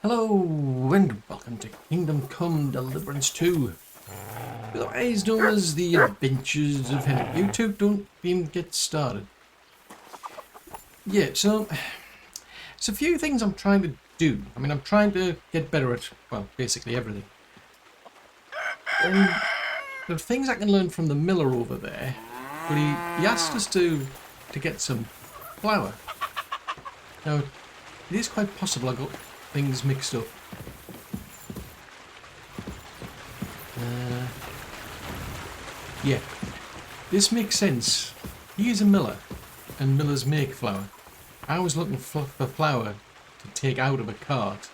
Hello and welcome to Kingdom Come Deliverance 2. Otherwise known as the Adventures of Henry. You two don't even get started. Yeah, so it's a few things I'm trying to do. I mean, I'm trying to get better at, well, basically everything. And there are things I can learn from the miller over there, but he asked us to get some flour. Now, it is quite possible I got things mixed up. Yeah, this makes sense. He is a miller, and millers make flour. I was looking for flour to take out of a cart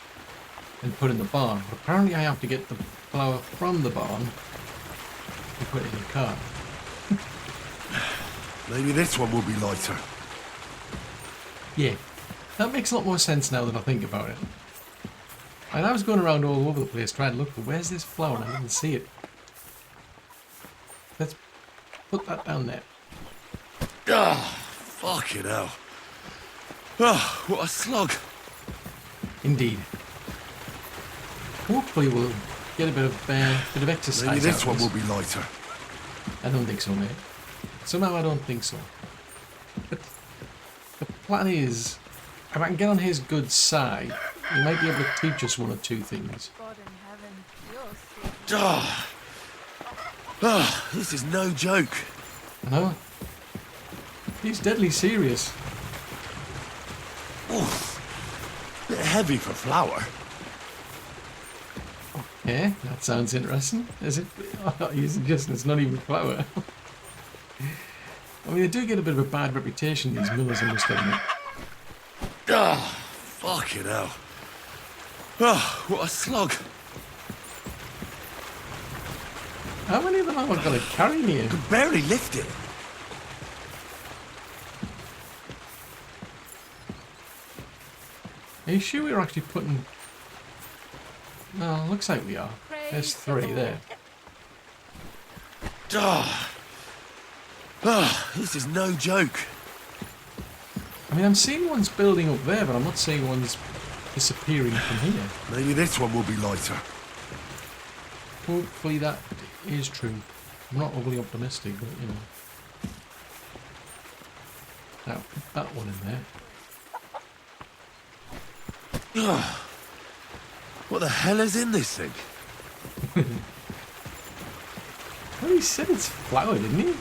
and put in the barn, but apparently I have to get the flour from the barn and put it in the cart. Maybe this one will be lighter. Yeah, that makes a lot more sense now that I think about it. And I was going around all over the place trying to look for where's this flour and I didn't see it. Let's put that down there. Ah, fucking hell. Ah, what a slug. Indeed. Hopefully we'll get a bit of exercise. Maybe this out one of will be lighter. I don't think so, mate. Somehow I don't think so. But the plan is, if I can get on his good side, he might be able to teach us one or two things. God in heaven, you'll see. Ah, ah, this is no joke. No? He's deadly serious. Oof, bit heavy for flour. Yeah, that sounds interesting. Is it? Oh, you're suggesting it's not even flour. I mean, they do get a bit of a bad reputation, these millers, I must admit. Ah, fucking hell. Ah, what a slug. How many of them have I got to carry here? I can barely lift it. Are you sure we're actually putting... No, looks like we are. There's three there. Ah, ah, this is no joke. I mean, I'm seeing ones building up there, but I'm not seeing ones disappearing from here. Maybe this one will be lighter. Hopefully that is true. I'm not overly optimistic, but you know. Now, put that one in there. Ah, what the hell is in this thing? Well, he said it's flour, didn't he?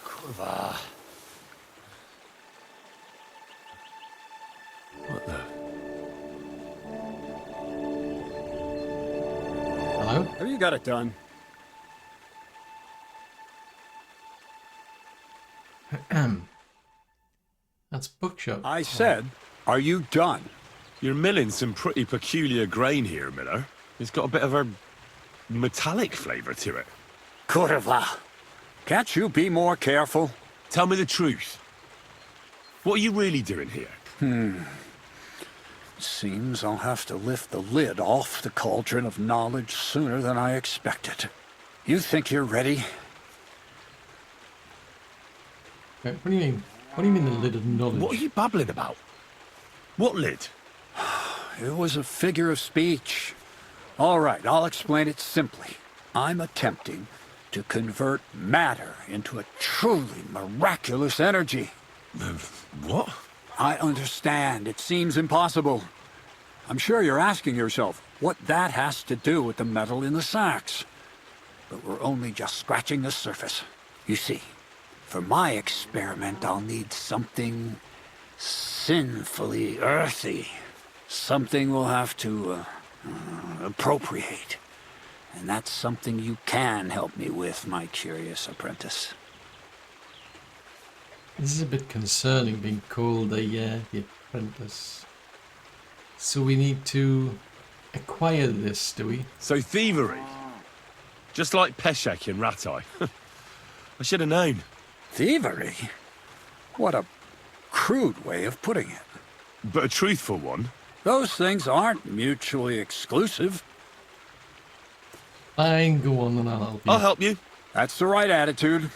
Quiver. What the? Hello? Have you got it done? That's bookshop. I said, are you done? You're milling some pretty peculiar grain here, Miller. It's got a bit of a metallic flavour to it. Curva. Can't you be more careful? Tell me the truth. What are you really doing here? Seems I'll have to lift the lid off the cauldron of knowledge sooner than I expected. You think you're ready? Wait, what do you mean? What do you mean the lid of knowledge? What are you babbling about? What lid? It was a figure of speech. All right, I'll explain it simply. I'm attempting to convert matter into a truly miraculous energy. What? I understand. It seems impossible. I'm sure you're asking yourself what that has to do with the metal in the sacks. But we're only just scratching the surface. You see, for my experiment, I'll need something sinfully earthy. Something we'll have to appropriate. And that's something you can help me with, my curious apprentice. This is a bit concerning, being called the apprentice. So we need to acquire this, do we? So thievery? Just like Peshek in Ratai. I should have known. Thievery? What a crude way of putting it. But a truthful one. Those things aren't mutually exclusive. Fine, go on and I'll help you. I'll help you. That's the right attitude.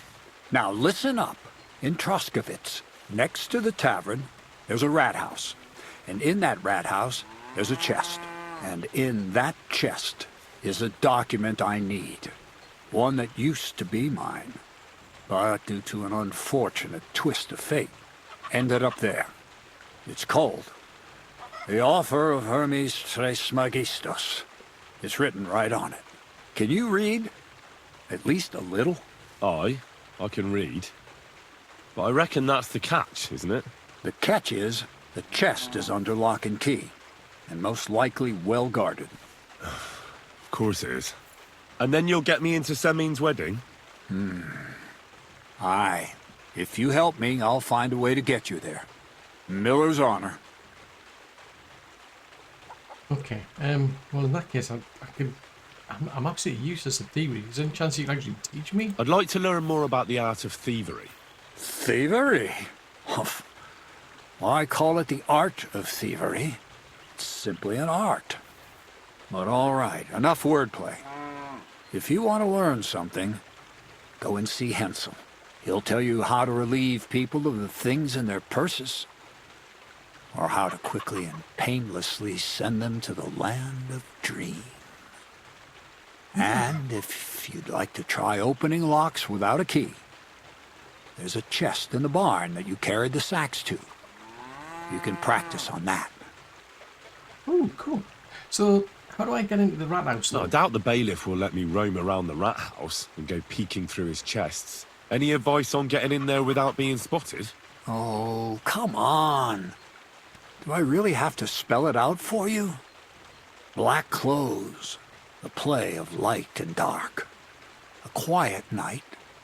Now listen up. In Troskowitz, next to the tavern, there's a rat house. And in that rat house, there's a chest. And in that chest is a document I need. One that used to be mine. But due to an unfortunate twist of fate, ended up there. It's cold. The offer of Hermes Trismegistus. It's written right on it. Can you read? At least a little? I can read. But I reckon that's the catch, isn't it? The catch is, the chest is under lock and key. And most likely well guarded. Of course it is. And then you'll get me into Semin's wedding? Aye. If you help me, I'll find a way to get you there. Miller's honor. Okay. Well, in that case, I'm absolutely useless at thievery. Is there any chance you can actually teach me? I'd like to learn more about the art of thievery. Thievery? Humph. Why call it the art of thievery? It's simply an art. But all right, enough wordplay. If you want to learn something, go and see Hensel. He'll tell you how to relieve people of the things in their purses, or how to quickly and painlessly send them to the land of dreams. And if you'd like to try opening locks without a key, there's a chest in the barn that you carried the sacks to. You can practice on that. Oh, cool. So, how do I get into the rat house, though? No, I doubt the bailiff will let me roam around the rat house and go peeking through his chests. Any advice on getting in there without being spotted? Oh, come on. Do I really have to spell it out for you? Black clothes, the play of light and dark. A quiet night,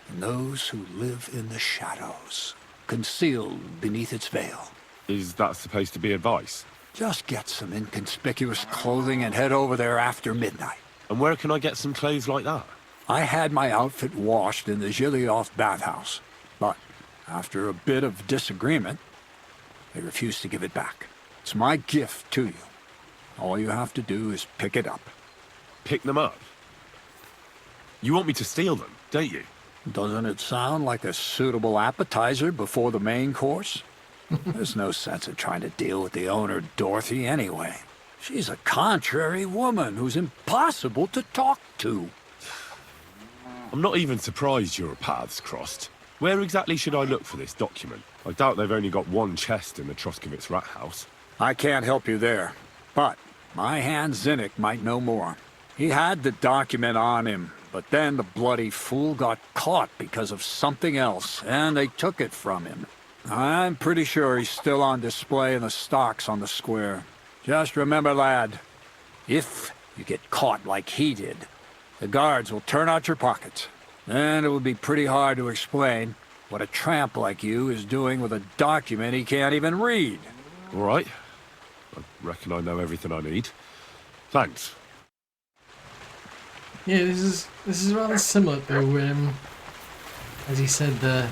and those who live in the shadows, concealed beneath its veil. Is that supposed to be advice? Just get some inconspicuous clothing and head over there after midnight. And where can I get some clothes like that? I had my outfit washed in the Gilioff bathhouse, but after a bit of disagreement, they refused to give it back. It's my gift to you. All you have to do is pick it up. Pick them up? You want me to steal them, don't you? Doesn't it sound like a suitable appetizer before the main course? There's no sense in trying to deal with the owner, Dorothy, anyway. She's a contrary woman who's impossible to talk to. I'm not even surprised your paths crossed. Where exactly should I look for this document? I doubt they've only got one chest in the Troskowitz rat house. I can't help you there, but my hand Zinnik might know more. He had the document on him, but then the bloody fool got caught because of something else, and they took it from him. I'm pretty sure he's still on display in the stocks on the square. Just remember, lad, if you get caught like he did, the guards will turn out your pockets. Then it will be pretty hard to explain what a tramp like you is doing with a document he can't even read. All right. I reckon I know everything I need. Thanks. Yeah, this is rather similar though. As he said, the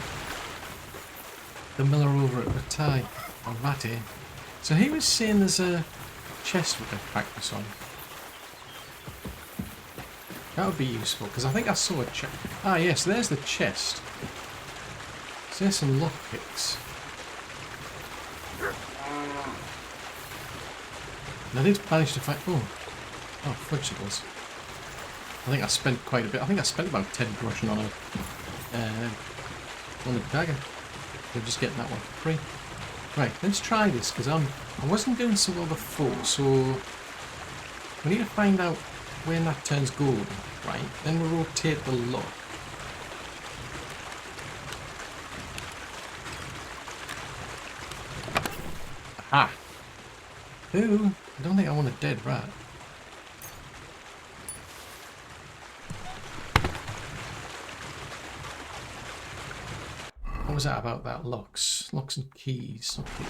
miller over at Ratai, or Ratty. So he was saying there's a chest we can practice on. That would be useful, because I think I saw a chest. Ah yes, there's the chest. So there's some lockpicks. And I did manage to find... Oh, fudgesicles. I think I spent quite a bit. I think I spent about 10 groschen on a dagger. We're just getting that one for free. Right, let's try this, because I wasn't doing so well before, so we need to find out when that turns golden, right? Then we'll rotate the lock. Aha! Ooh, I don't think I want a dead rat. What was that about that? Locks and keys. Okay.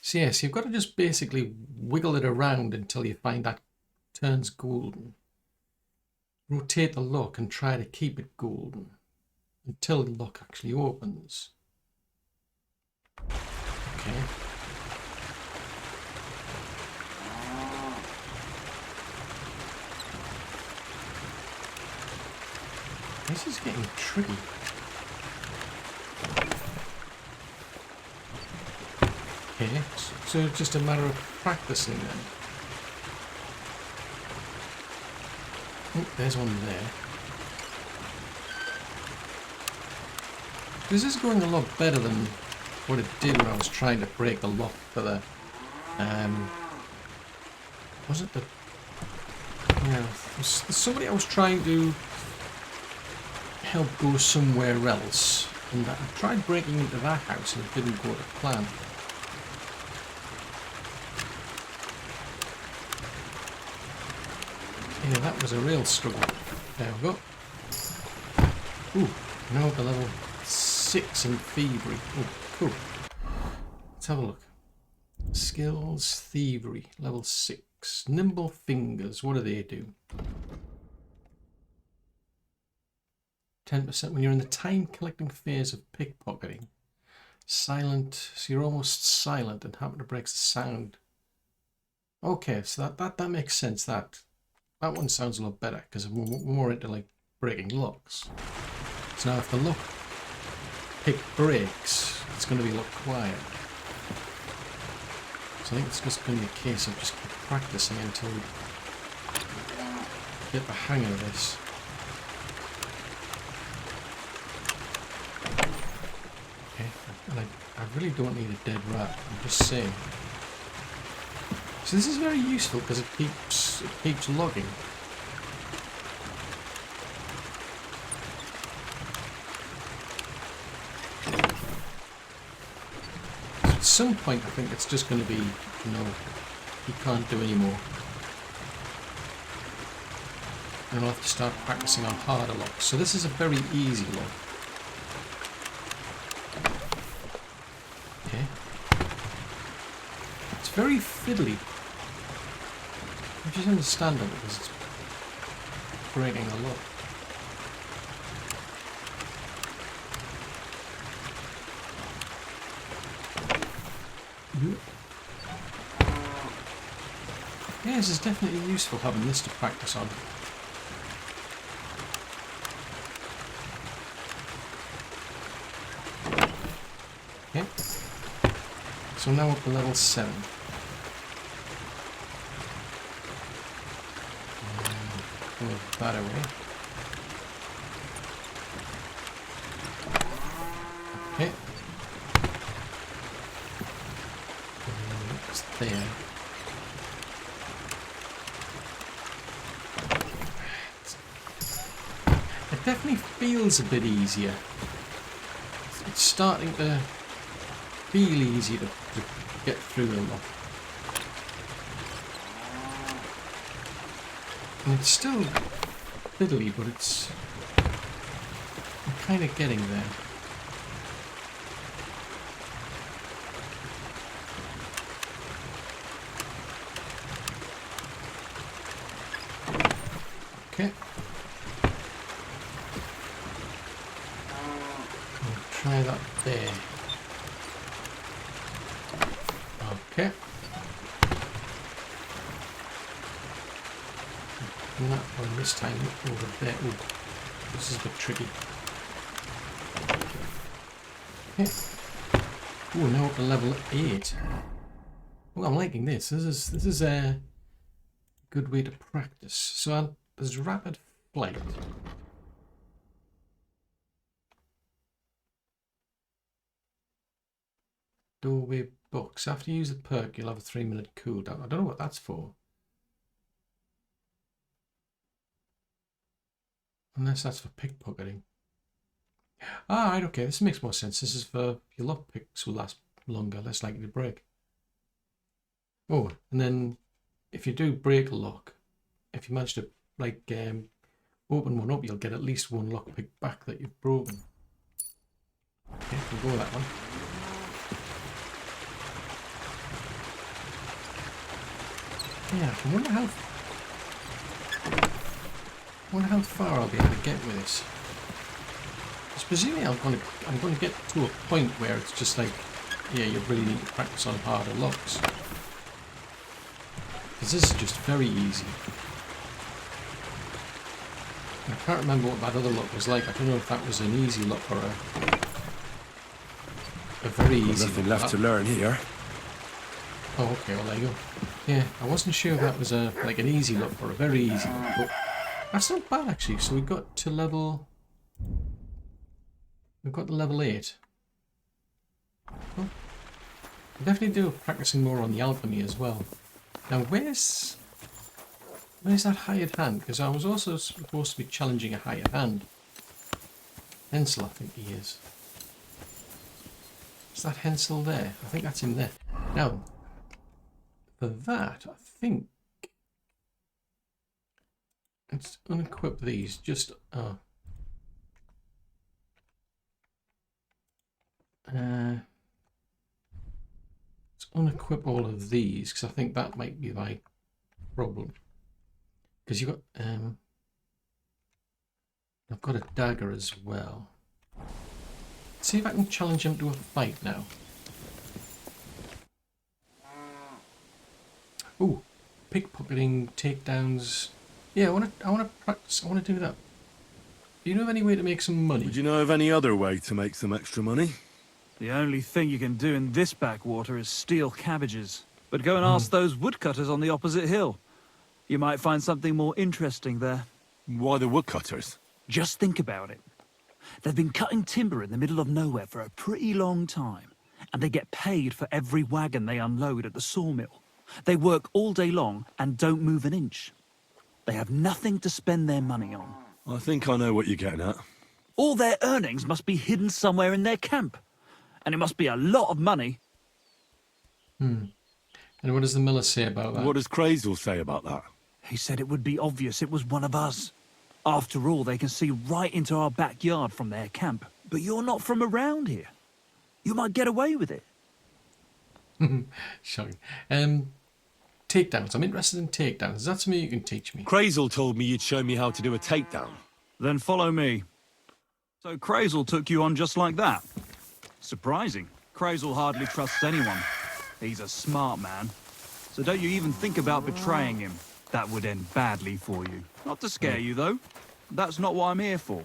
So yes, you've got to just basically wiggle it around until you find that turns golden. Rotate the lock and try to keep it golden until the lock actually opens. Okay. This is getting tricky. Okay, so it's just a matter of practicing then. Oh, there's one there. This is going a lot better than what it did when I was trying to break the lock for the... was it the... Yeah, there's somebody I was trying to help go somewhere else. And I tried breaking into that house and it didn't go to plan. Yeah, that was a real struggle. There we go. Ooh, now the level 6 in thievery. Oh, cool. Let's have a look. Skills, thievery, level 6. Nimble fingers, what do they do? 10% when you're in the time collecting phase of pickpocketing. Silent, so you're almost silent and happen to break the sound. Okay, so that makes sense. That one sounds a lot better because I'm more into like breaking locks. So now if the lock pick breaks, it's going to be a lot quieter. So I think it's just going to be a case of just keep practicing until we get the hang of this. Okay, and I really don't need a dead rat, I'm just saying. So this is very useful because it keeps logging. So at some point I think it's just going to be, you know, you can't do anymore. And I'll have to start practicing on harder locks. So this is a very easy lock. Okay. It's very fiddly. Which is understandable because it's breaking a lot. Yeah, this is definitely useful having this to practice on. Okay. So now up to level 7. Move that away. Okay. It's there. It definitely feels a bit easier. It's starting to feel easier to get through the lock. And it's still fiddly, but it's... I'm kind of getting there. Okay. I'll try that there. Okay. And that one this time over there. Ooh, this is a bit tricky. Okay. Ooh, now up to level 8. Oh, I'm liking this. This is a good way to practice. So there's rapid flight. Doorway box. After you use the perk, you'll have a 3-minute cooldown. I don't know what that's for. Unless that's for pickpocketing. Ah, right, okay, this makes more sense. This is for your lock picks will last longer, less likely to break. Oh, and then if you do break a lock, if you manage to like open one up, you'll get at least one lock pick back that you've broken. Okay, we'll go with that one. Yeah, I wonder how far I'll be able to get with this. Because presumably I'm going to get to a point where it's just like, yeah, you really need to practice on harder locks. Because this is just very easy. I can't remember what that other look was like. I don't know if that was an easy look or a very easy Nothing look. left to learn here. Oh, okay, well, there you go. Yeah, I wasn't sure if that was like an easy look or a very easy look, but that's not bad, actually. So we got to level... We've got to level 8. Oh. We definitely do practicing more on the alchemy as well. Now, where's that hired hand? Because I was also supposed to be challenging a hired hand. Hensel, I think he is. Is that Hensel there? I think that's in there. Now, for that, I think... Let's unequip these. Just... let's unequip all of these, because I think that might be my problem. Because you've got... I've got a dagger as well. Let's see if I can challenge him to a fight now. Ooh, pickpocketing, takedowns. Yeah, I want to practice. I want to do that. Do you know of any way to make some money? Would you know of any other way to make some extra money? The only thing you can do in this backwater is steal cabbages. But go and ask those woodcutters on the opposite hill. You might find something more interesting there. Why the woodcutters? Just think about it. They've been cutting timber in the middle of nowhere for a pretty long time, and they get paid for every wagon they unload at the sawmill. They work all day long and don't move an inch. They have nothing to spend their money on. I think I know what you're getting at. All their earnings must be hidden somewhere in their camp. And it must be a lot of money. And what does the miller say about that? What does Crazel say about that? He said it would be obvious it was one of us. After all, they can see right into our backyard from their camp. But you're not from around here. You might get away with it. Shocking. Takedowns. I'm interested in takedowns. Is that something you can teach me? Crazel told me you'd show me how to do a takedown. Then follow me. So Crazel took you on just like that. Surprising. Crazel hardly trusts anyone. He's a smart man. So don't you even think about betraying him. That would end badly for you. Not to scare you, though. That's not what I'm here for.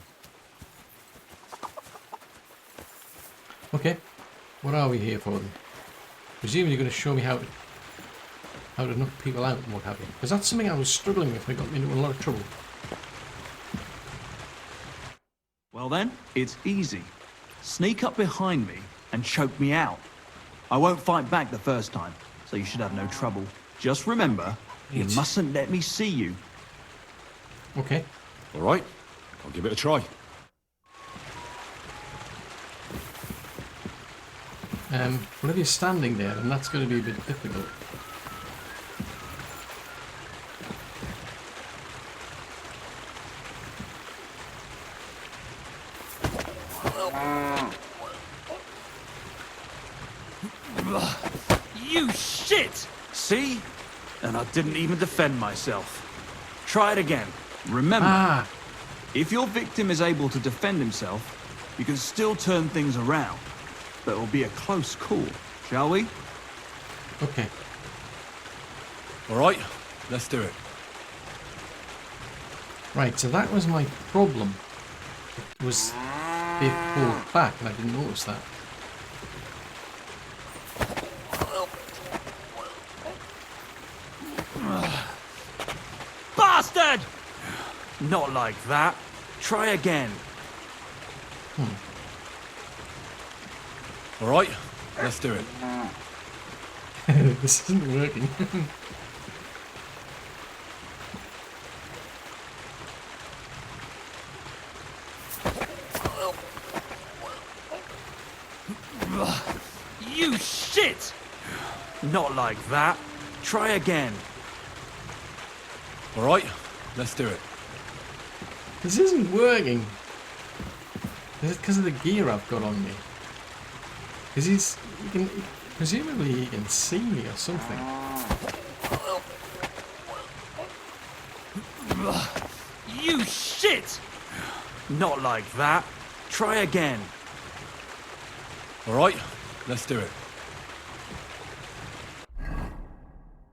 Okay. What are we here for then? Presumably you're going to show me how to knock people out and what have you. Because that's something I was struggling with and it got me into a lot of trouble. Well then, it's easy. Sneak up behind me and choke me out. I won't fight back the first time, so you should have no trouble. Just remember, you mustn't let me see you. Okay. All right, I'll give it a try. Well, if you're standing there, then that's going to be a bit difficult. You shit! See? And I didn't even defend myself. Try it again. Remember, if your victim is able to defend himself, you can still turn things around. But it'll be a close call, shall we? Okay. All right, let's do it. Right, so that was my problem. It was they pulled back and I didn't notice that. Bastard! Not like that. Try again. All right, let's do it. This isn't working. You shit! Not like that. Try again. All right, let's do it. This isn't working. Is it because of the gear I've got on me? Because presumably he can see me or something. You shit! Not like that. Try again. All right, let's do it.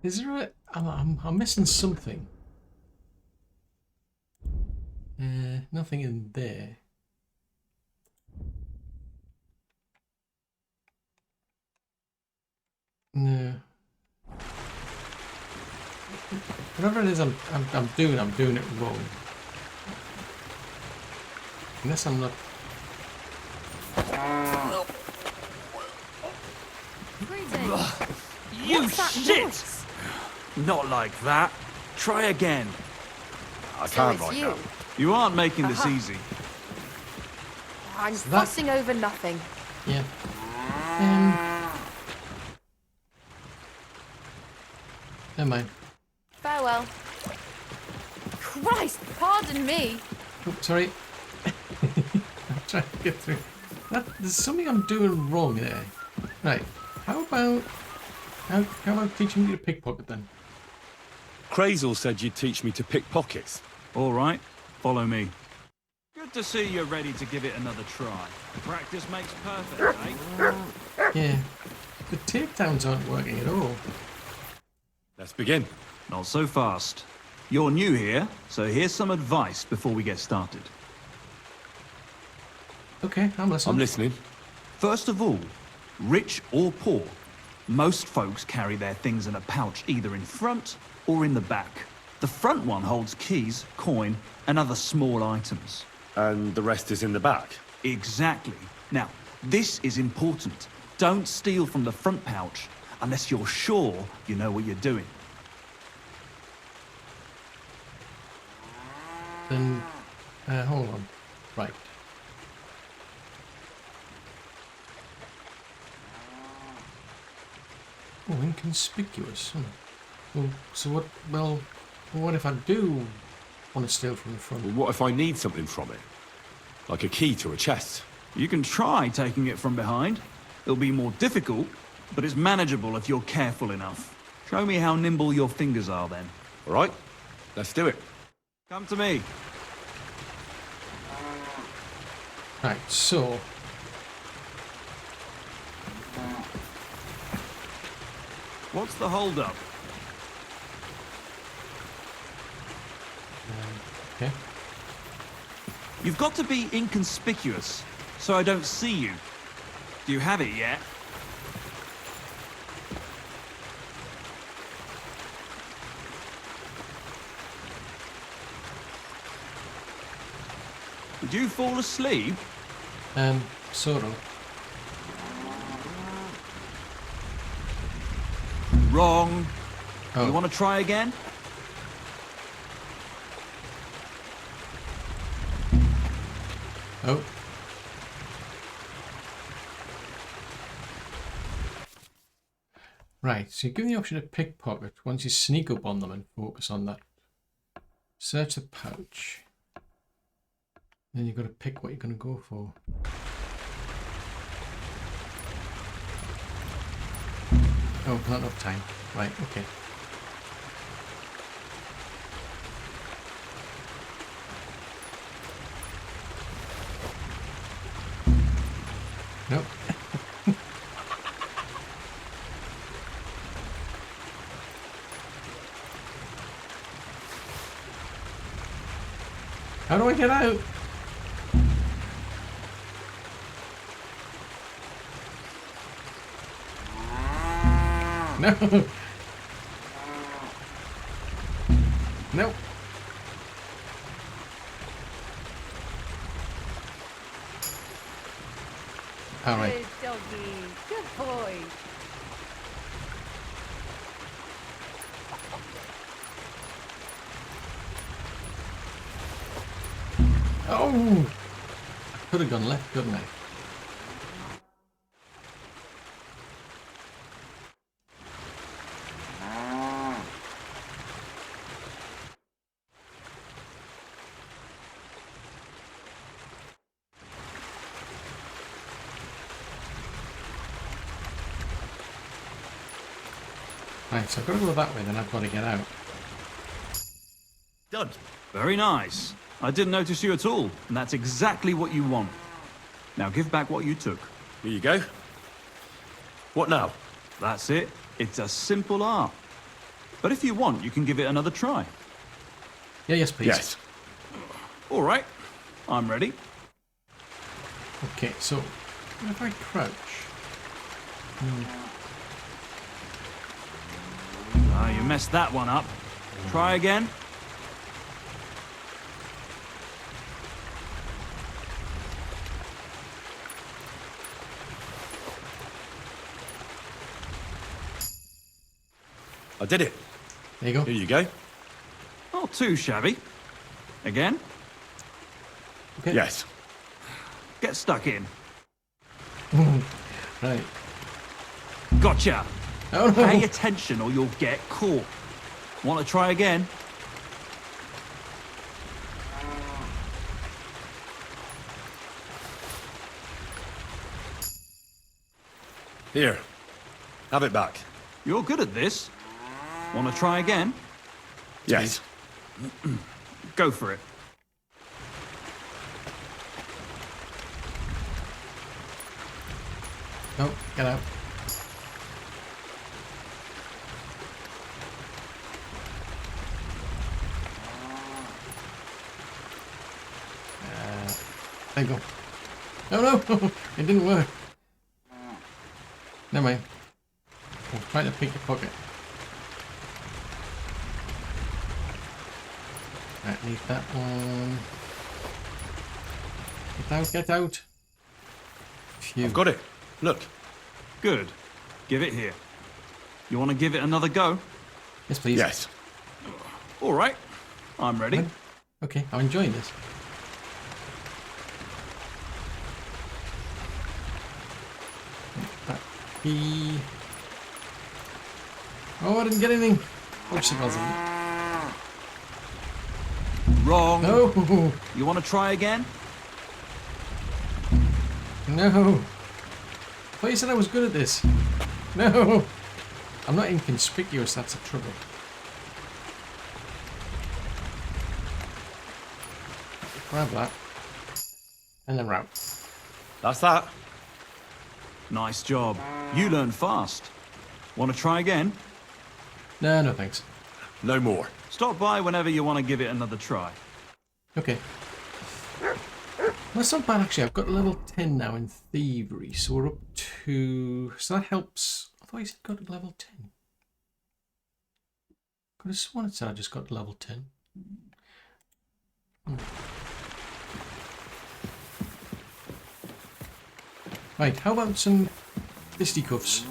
Is there a... I'm missing something. Nothing in there. No. Whatever it is I'm doing it wrong. Unless I'm not. You shit! Not like that. Try again. I So can't it's right you. now. You aren't making this easy. I'm that- fussing over nothing. Yeah. Never mind. Farewell. Christ, pardon me. Oh, sorry. I'm trying to get through. There's something I'm doing wrong there. Right. How about teaching me to pickpocket then? Crazel said you'd teach me to pick pockets. All right, follow me. Good to see you're ready to give it another try. Practice makes perfect, eh? Yeah. The takedowns aren't working at all. Let's begin. Not so fast. You're new here, so here's some advice before we get started. Okay, I'm listening. I'm listening. First of all, rich or poor, most folks carry their things in a pouch either in front or in the back. The front one holds keys, coin, and other small items. And the rest is in the back. Exactly. Now, this is important. Don't steal from the front pouch unless you're sure you know what you're doing. Then, hold on. Right. Oh, inconspicuous. Well, so what? Well, what if I do want to steal from the front? Well, what if I need something from it? Like a key to a chest? You can try taking it from behind. It'll be more difficult, but it's manageable if you're careful enough. Show me how nimble your fingers are then. All right, let's do it. Come to me. Right. So. What's the hold-up? Okay. You've got to be inconspicuous, so I don't see you. Do you have it yet? Did you fall asleep? Sort of. Wrong. Oh. You want to try again? Oh. Right, so you're given the option to pickpocket once you sneak up on them and focus on that. Search the pouch. Then you've got to pick what you're going to go for. Oh, not enough time. Right, okay. Nope. How do I get out? No. Nope. All right. Good doggy. Good boy. Oh! Could have gone left, couldn't I? Right, so I've got to go that way, then I've got to get out. Done. Very nice. I didn't notice you at all, and that's exactly what you want. Now give back what you took. Here you go. What now? That's it. It's a simple art. But if you want, you can give it another try. Yeah, yes, please. Yes. All right, I'm ready. Okay, so what if I crouch? Ah, you messed that one up. Try again. I did it. There you go. Here you go. Not too shabby. Again? Okay. Yes. Get stuck in. Right. Gotcha. Oh no. Pay attention or you'll get caught. Want to try again? Here. Have it back. You're good at this. Want to try again? Yes. Go for it. No, get out. There you go. Oh no! It didn't work. Never mind. I was trying to pick your pocket. Right, leave that one. Get out, get out. Phew. I've got it. Look. Good. Give it here. You want to give it another go? Yes, please. Yes. All right. I'm ready. Okay, I'm enjoying this. That key. Oh, I didn't get anything. Obstacles. Wrong. No! You want to try again? No! I thought you said I was good at this. No! I'm not inconspicuous, that's the trouble. Grab that. And then route. That's that. Nice job. You learn fast. Want to try again? No, no thanks. No more. Stop by whenever you want to give it another try. Okay. That's not bad actually. I've got level 10 now in thievery, so we're up to... So that helps. I thought you said got to level 10. Could have sworn it said I just got to level 10. Right, how about some fisticuffs?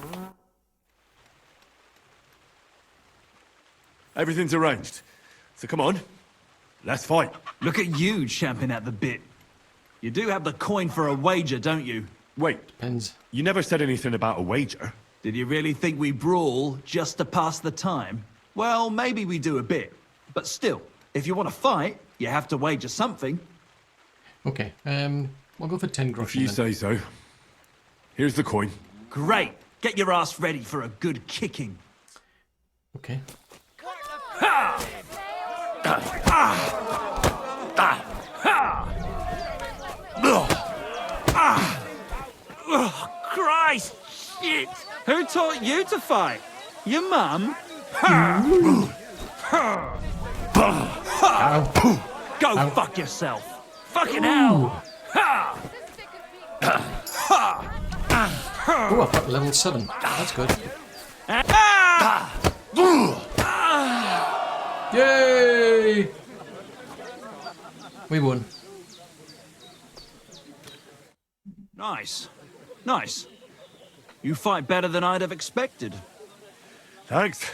Everything's arranged. So come on. Let's fight. Look at you champing at the bit. You do have the coin for a wager, don't you? Wait. Depends. You never said anything about a wager. Did you really think we brawl just to pass the time? Well, maybe we do a bit. But still, if you want to fight, you have to wager something. Okay, we'll go for 10 groschen If you then. say so. Here's the coin. Great. Get your ass ready for a good kicking. Okay. Christ! Shit! Who taught you to fight? Your mum? Go fuck yourself! Fucking hell! Oh, I've got level 7. That's good. Yay! We won. Nice. Nice. You fight better than I'd have expected. Thanks.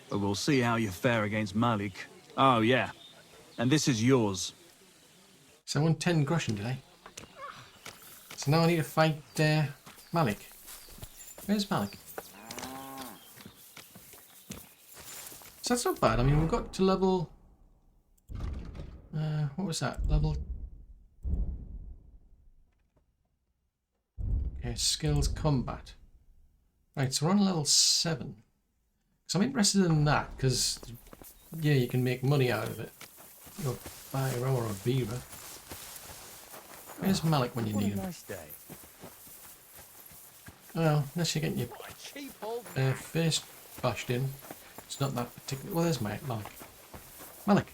But we'll see how you fare against Malik. Oh, yeah. And this is yours. So I won 10 groschen today. So now I need to fight Malik. Where's Malik? So that's not bad. I mean, we got to level... what was that? Level... Okay, skills combat. Right, so we're on level 7. So I'm interested in that, because, yeah, you can make money out of it. You'll buy a row or a beaver. Where's Malik when you need him? Well, unless you're getting your face bashed in. It's not that particular. Well, there's Malik. Malik,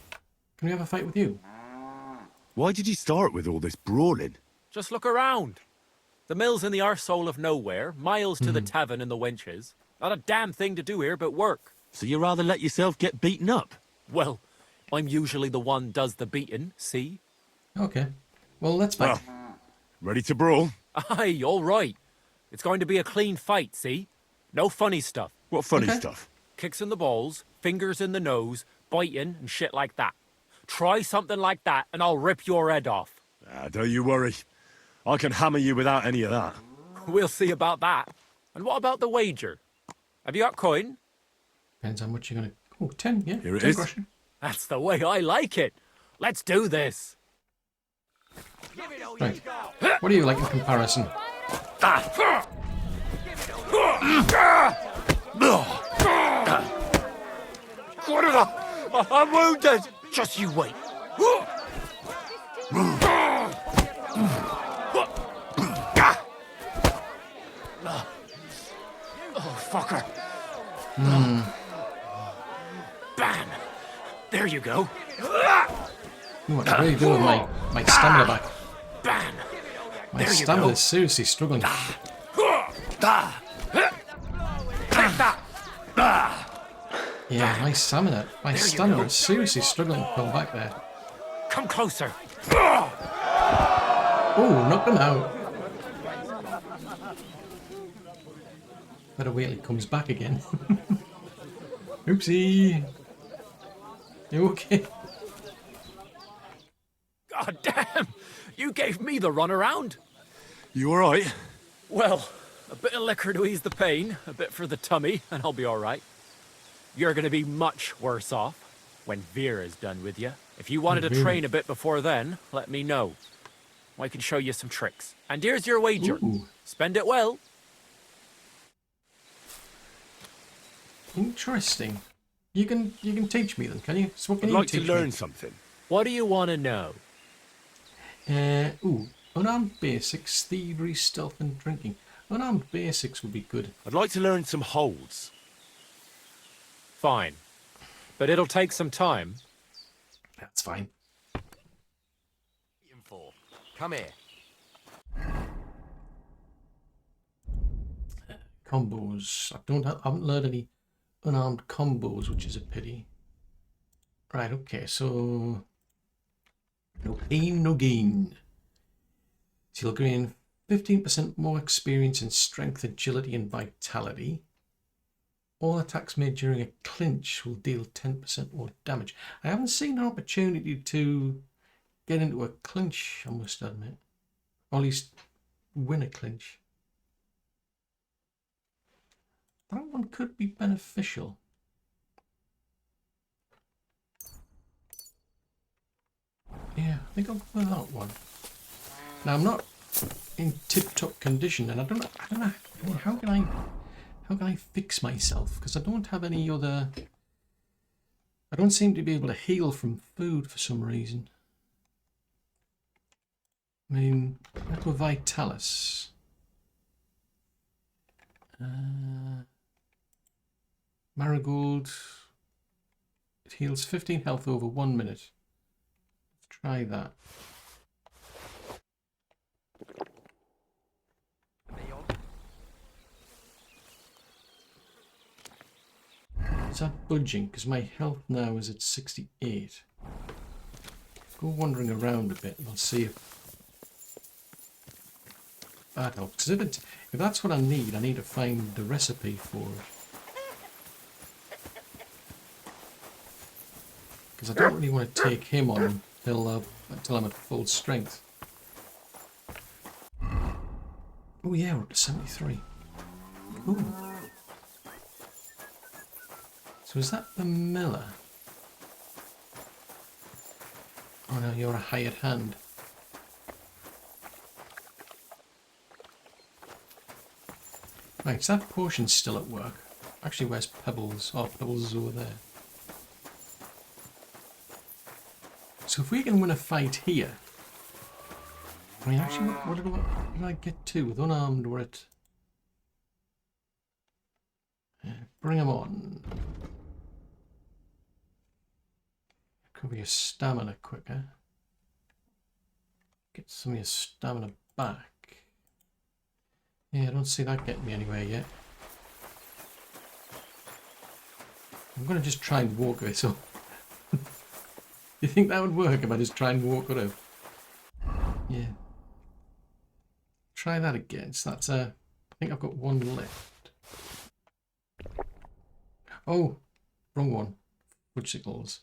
can we have a fight with you? Why did you start with all this brawling? Just look around. The mill's in the arsehole of nowhere, miles to the tavern and the wenches. Not a damn thing to do here but work. So you rather let yourself get beaten up? Well, I'm usually the one does the beating, see? Okay. Well, let's fight. Well, ready to brawl? Aye, all right. It's going to be a clean fight, see? No funny stuff. What funny Okay. stuff? Kicks in the balls, fingers in the nose, biting and shit like that. Try something like that and I'll rip your head off. Ah, don't you worry. I can hammer you without any of that. We'll see about that. And what about the wager? Have you got coin? Depends how much you're going to... Oh, 10, yeah. Here it 10 is. groschen. That's the way I like it. Let's do this. Right. What do you like in comparison? What are the... I'm wounded. Just you wait. Oh, fucker. Bam. There you go. What I really do with my stamina back. Bam. My There you stamina go. is seriously struggling. Take that. Yeah, my stamina. My you stamina go. is seriously struggling to come back there. Come closer. Oh, knocked him out. Better wait till he comes back again. Oopsie. You okay? God damn. You gave me the runaround. You alright? Well, a bit of liquor to ease the pain, a bit for the tummy, and I'll be all right. You're going to be much worse off when Vera's done with you. If you wanted to Vera. train a bit before then, let me know. I can show you some tricks. And here's your wager. Ooh. Spend it well. Interesting. You can teach me then, can you? So what can I'd you like to teach learn me? something. What do you want to know? Unarmed basics, thievery, stealth, and drinking. Unarmed basics would be good. I'd like to learn some holds. Fine. But it'll take some time. That's fine. Come here. Combos. I haven't learned any unarmed combos, which is a pity. Right, okay, so... No pain, no gain. So you'll gain 15% more experience in strength, agility, and vitality. All attacks made during a clinch will deal 10% more damage. I haven't seen an opportunity to get into a clinch, I must admit. Or at least win a clinch. That one could be beneficial. Yeah, I think I'll go with that one. Now I'm not in tip-top condition, and I don't know. I mean, how can I fix myself? Because I don't have any other. I don't seem to be able to heal from food for some reason. I mean, let's go Vitalis. Marigold. It heals 15 health over 1 minute. Let's try that. Is that budging? Because my health now is at 68. Go wandering around a bit and I'll see if that helps. Because if that's what I need to find the recipe for it. Because I don't really want to take him on until I'm at full strength. Oh yeah, we're up to 73. Cool. So is that the miller? Oh no, you're a hired hand. Right, so that potion's still at work. Actually, where's Pebbles? Oh, Pebbles is over there. So if we can win a fight here... I mean, actually, what did I get to? With unarmed, we're at... bring him on. Could be a stamina quicker. Get some of your stamina back. Yeah, I don't see that getting me anywhere yet. I'm going to just try and walk it up. You think that would work if I just try and walk it up? Yeah. Try that again. So that's I think I've got one left. Oh, wrong one. Fudgesicles.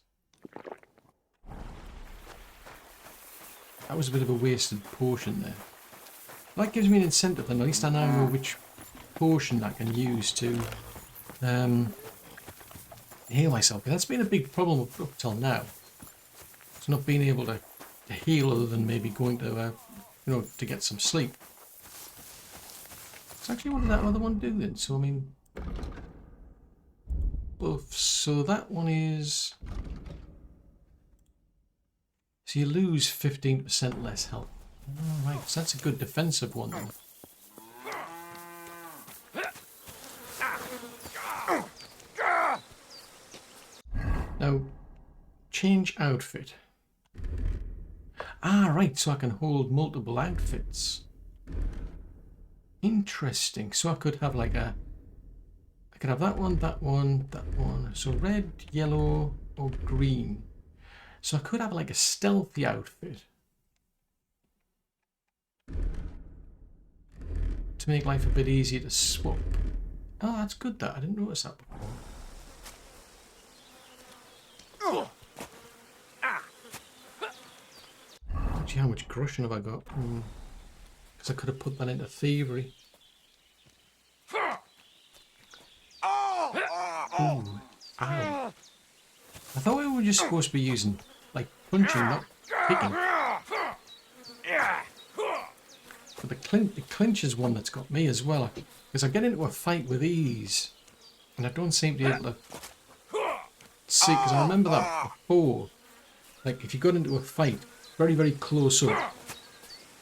That was a bit of a wasted potion there. That gives me an incentive, and at least I now know which potion I can use to heal myself. That's been a big problem up till now. It's not being able to heal other than maybe going to, you know, to get some sleep. So actually, what did that other one do then? So I mean, buff. So that one is. So you lose 15% less health. Oh, right, so that's a good defensive one then. Now, change outfit. Ah, right, so I can hold multiple outfits. Interesting. So I could have like a... I could have that one, that one, that one. So red, yellow, or green. So I could have like a stealthy outfit. To make life a bit easier to swap. Oh, that's good that. I didn't notice that before. Actually, how much crushing have I got? Because I could have put that into thievery. Ooh, ow. I thought we were just supposed to be using, like, punching, not kicking. But the clinch is one that's got me as well. Because I get into a fight with ease. And I don't seem to be able to see, because I remember that before. Like, if you got into a fight, very, very close up,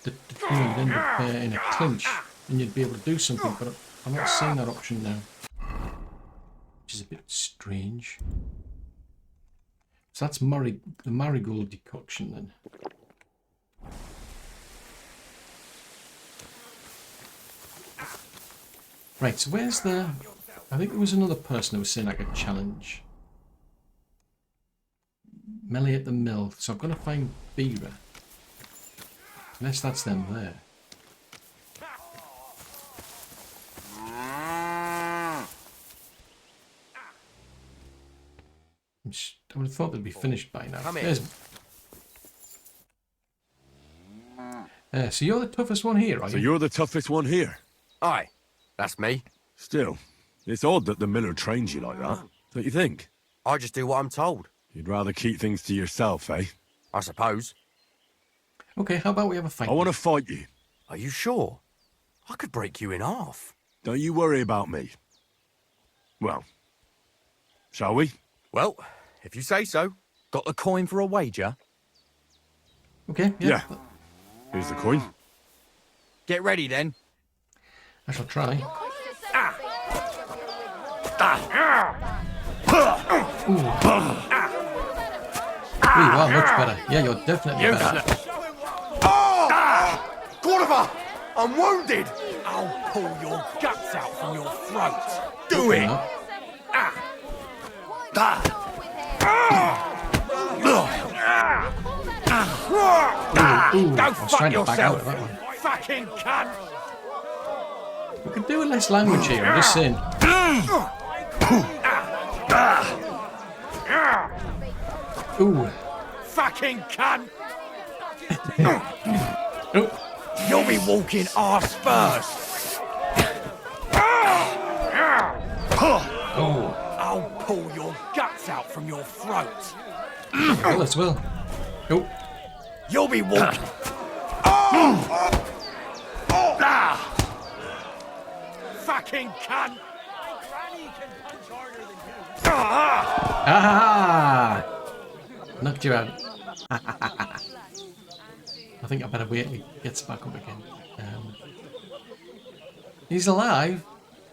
you'd end up in a clinch, and you'd be able to do something, but I'm not seeing that option now. Which is a bit strange. So that's the marigold decoction then. Right, so where's the... I think there was another person who was saying I could challenge. Melee at the mill. So I'm going to find Beaver. Unless that's them there. I would have thought they'd be finished by now. So you're the toughest one here, are you? So you're the toughest one here? Aye, that's me. Still, it's odd that the miller trains you like that, don't you think? I just do what I'm told. You'd rather keep things to yourself, eh? I suppose. Okay, how about we have a fight? I want to fight you. Are you sure? I could break you in half. Don't you worry about me. Well, shall we? Well, if you say so. Got the coin for a wager? Okay, yeah. Here's the coin. Get ready then. I shall try. Ooh, you are much better. Yeah, you're definitely better. Cordoba! I'm wounded! I'll pull your guts out from your throat. Do it! I was trying to back out of that one. Fucking cunt! We could do a less language here, I'm just saying. Ooh. Fucking cunt! Oh. You'll be walking arse first! Oh. I'll pull your guts out from your throat. Well, as well. Oh. You'll be walking. Fucking cunt! Ah! Knocked you out. I think I better wait till he gets back up again. He's alive.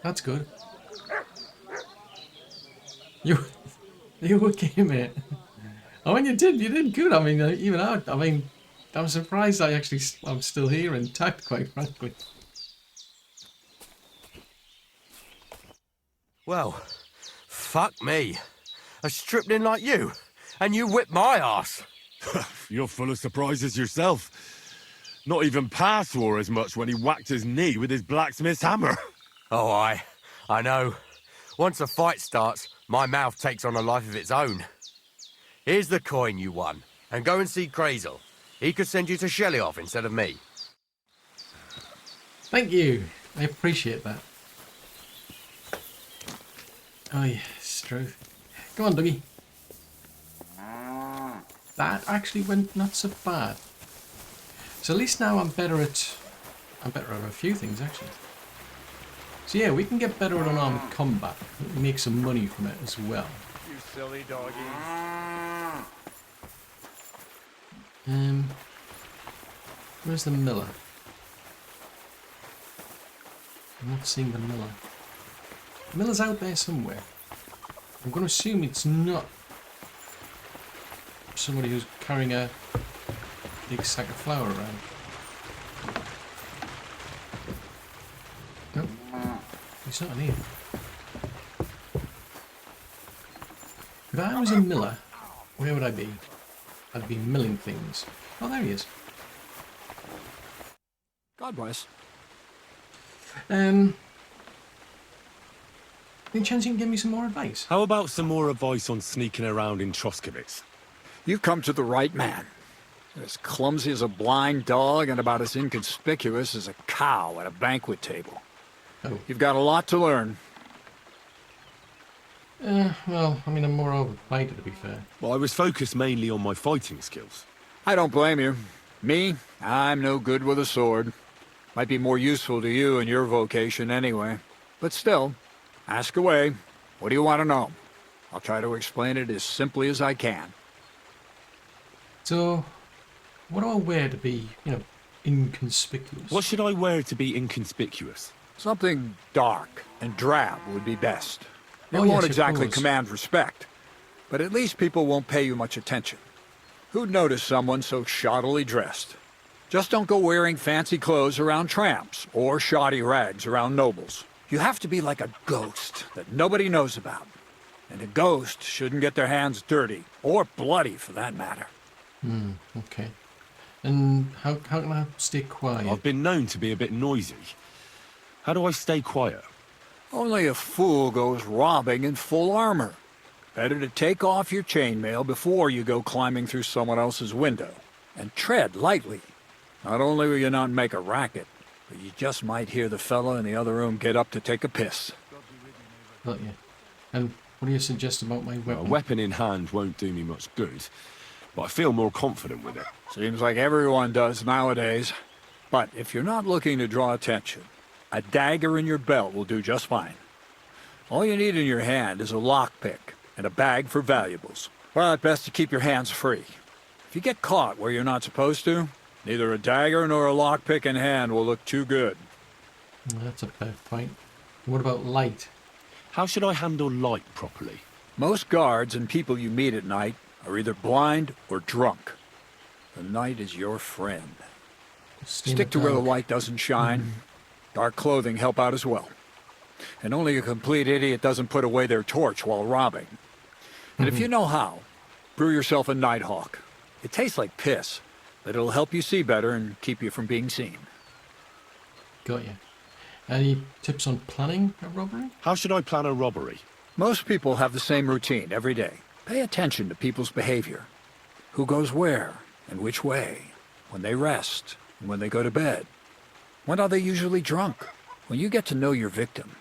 That's good. You okay, mate? I mean, you did good. I mean, even out. I mean, I'm surprised I'm still here intact, quite frankly. Well, fuck me. I stripped in like you, and you whipped my ass. You're full of surprises yourself. Not even Pa swore as much when he whacked his knee with his blacksmith's hammer. Oh, I know. Once a fight starts, my mouth takes on a life of its own. Here's the coin you won, and go and see Crazel. He could send you to Shelly off instead of me. Thank you. I appreciate that. Oh yes, true. Come on, Dougie. That actually went not so bad. So at least now I'm better at a few things actually. So yeah, we can get better at unarmed combat. Make some money from it as well. You silly doggy. Where's the miller? I'm not seeing the miller. The miller's out there somewhere. I'm going to assume it's not somebody who's carrying a big sack of flour around. Nope. He's not in here. If I was a miller, where would I be? I'd be milling things. Oh, there he is. God bless. Any chance you can give me some more advice? How about some more advice on sneaking around in Troskowitz? You've come to the right man. As clumsy as a blind dog and about as inconspicuous as a cow at a banquet table. Oh. You've got a lot to learn. Well, I mean, I'm more overplayed, to be fair. Well, I was focused mainly on my fighting skills. I don't blame you. Me, I'm no good with a sword. Might be more useful to you in your vocation anyway. But still, ask away. What do you want to know? I'll try to explain it as simply as I can. So, what do I wear to be, inconspicuous? What should I wear to be inconspicuous? Something dark and drab would be best. It Oh, yes, won't of exactly course. command respect, but at least people won't pay you much attention. Who'd notice someone so shoddily dressed? Just don't go wearing fancy clothes around tramps, or shoddy rags around nobles. You have to be like a ghost that nobody knows about. And a ghost shouldn't get their hands dirty, or bloody for that matter. Okay. And how can I stay quiet? I've been known to be a bit noisy. How do I stay quiet? Only a fool goes robbing in full armor. Better to take off your chainmail before you go climbing through someone else's window. And tread lightly. Not only will you not make a racket, but you just might hear the fellow in the other room get up to take a piss. Got you. And what do you suggest about my A weapon? weapon in hand won't do me much good, but I feel more confident with it. Seems like everyone does nowadays. But if you're not looking to draw attention, a dagger in your belt will do just fine. All you need in your hand is a lockpick and a bag for valuables. Well, it's best to keep your hands free. If you get caught where you're not supposed to, neither a dagger nor a lockpick in hand will look too good. That's a fair point. What about light? How should I handle light properly? Most guards and people you meet at night are either blind or drunk. The night is your friend. Stay in Stick to where the dark. light doesn't shine. Dark clothing help out as well. And only a complete idiot doesn't put away their torch while robbing. And if you know how, brew yourself a Nighthawk. It tastes like piss, but it'll help you see better and keep you from being seen. Got you. Any tips on planning a robbery? How should I plan a robbery? Most people have the same routine every day. Pay attention to people's behavior. Who goes where and which way, when they rest and when they go to bed. When are they usually drunk? When you get to know your victim,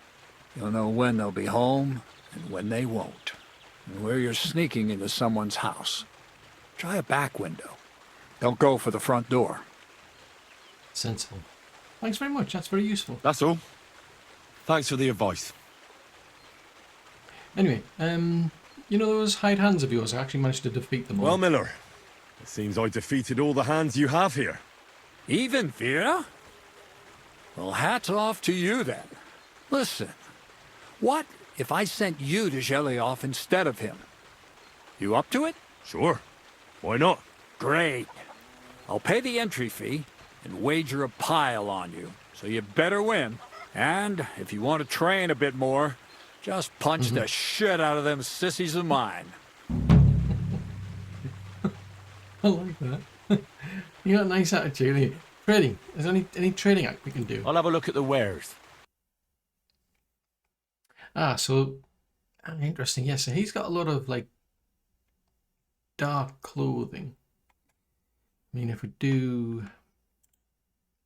you'll know when they'll be home and when they won't. And where you're sneaking into someone's house. Try a back window. Don't go for the front door. Sensible. Thanks very much. That's very useful. That's all. Thanks for the advice. Anyway, those hired hands of yours, I actually managed to defeat them all. Well, Miller, it seems I defeated all the hands you have here. Even Vera? Well, hats off to you then. Listen, what if I sent you to Gelioff instead of him? You up to it? Sure. Why not? Great. I'll pay the entry fee and wager a pile on you, so you better win. And if you want to train a bit more, just punch the shit out of them sissies of mine. I like that. You got a nice attitude. Here. Trading. Is there any trading act we can do? I'll have a look at the wares. So interesting. Yes, so he's got a lot of like dark clothing. I mean, if we do